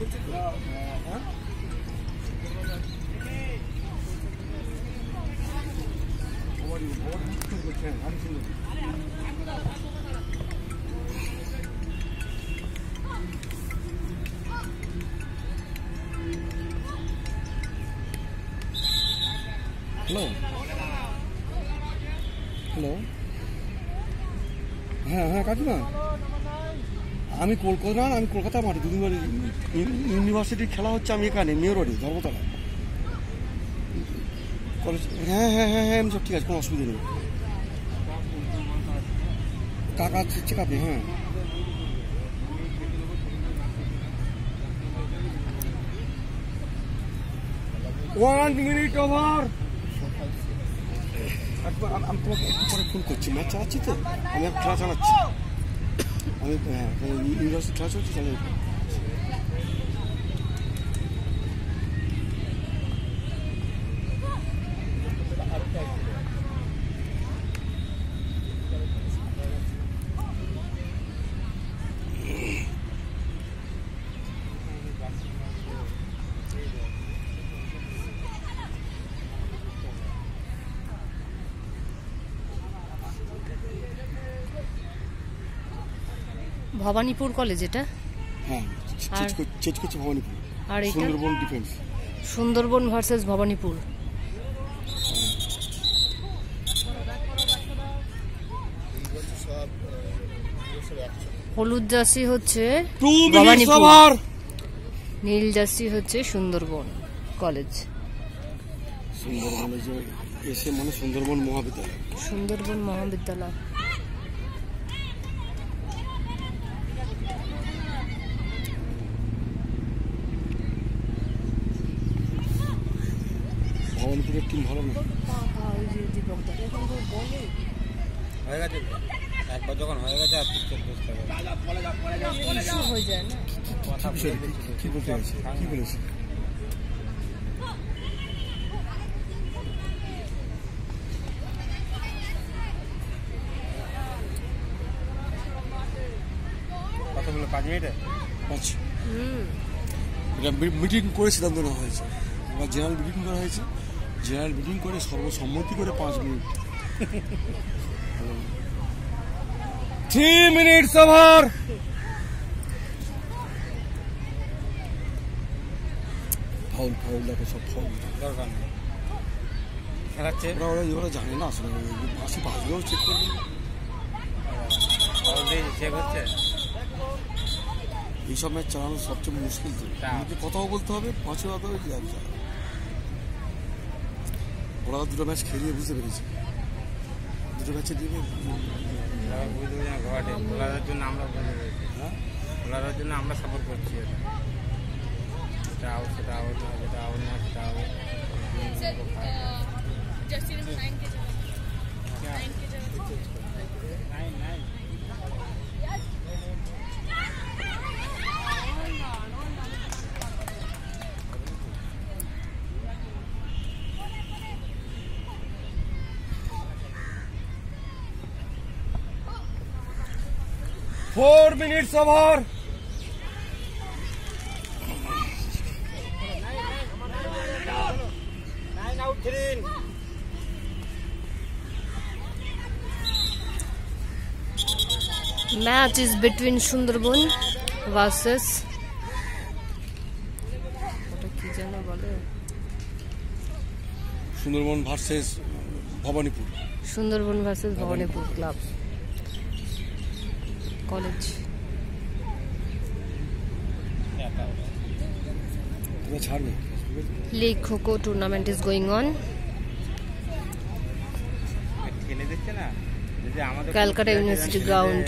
Hello hello, হ্যাঁ হ্যাঁ কাকিমা, আমি কলকাতা মাঠে দুদিন বাড়ি ইউনিভার্সিটির খেলা হচ্ছে, আমি এখানে মেয়র রোডে ধর্মতলা কলেজ। হ্যাঁ হ্যাঁ হ্যাঁ হ্যাঁ সব ঠিক আছে, কোনো অসুবিধা নেই। কাকা চেক আপনি, হ্যাঁ ওয়ান মিনিট ওভার। আমি তোমাকে একটু পরে ফোন করছি, ম্যাচ চালাচ্ছি তো, আমি খেলা চালাচ্ছি, আমি হ্যাঁ ইউনিভার্সিটি খেলা চলছি তাহলে। ভবানীপুর কলেজ এটা, হ্যাঁ চেঞ্জ করছে ভবানীপুর। আর সুন্দরবন ডিফেন্স, সুন্দরবন ভার্সেস ভবানীপুর। হলুদ জার্সি হচ্ছে ভবানীপুর, নীল জার্সি হচ্ছে সুন্দরবন কলেজ। সুন্দরবনে যে এসে মানে সুন্দরবন মহাবিদ্যালয়, সুন্দরবন মহাবিদ্যালয়। ভবানীপুরের টিম ভালো না, হয়ে গেছে একবার যখন হয়ে গেছে আর পিকচার বুঝতে হবে হয়ে যায় না। কথা কি বলতে আছে, কি বলেছে? কতগুলো 5 মিনিটে আচ্ছা, এটা মিটিং করে সিদ্ধান্ত নেওয়া হয়েছে, এবার জেনারেল মিটিং করা হয়েছে, জেনারেল মিটিং করে সর্বসম্মতি করে 5 minute. 3 minutes over. Foul foul দেখো, সব ফাউল, দরকার নেই খেলাচ্ছে, ওরা জানে না আসলে, বাসি বাজলেও চেক করবে, চেক হচ্ছে। এইসব ম্যাচ চালানো সবচেয়ে মুশকিল, আমাকে কথাও বলতে হবে, 5 ওভার ব্যবসা। ওরা 2টো ম্যাচ খেলিয়ে বুঝতে পেরেছি, 2টো ম্যাচে দিবে বুঝতে পারি না ঘটে, বোলারের জন্য আমরা বলে রয়েছি, হ্যাঁ বোলারের জন্য আমরা সাপোর্ট করছি, এটা আউট, সেটা আউট না, সেটা আউট না, সেটা out. Four minutes over. Match is between Sundarban versus Sundarban versus Bhabanipur. Sundarban versus Bhabanipur Club College. League Kho-Kho tournament is going on. Calcutta University ground.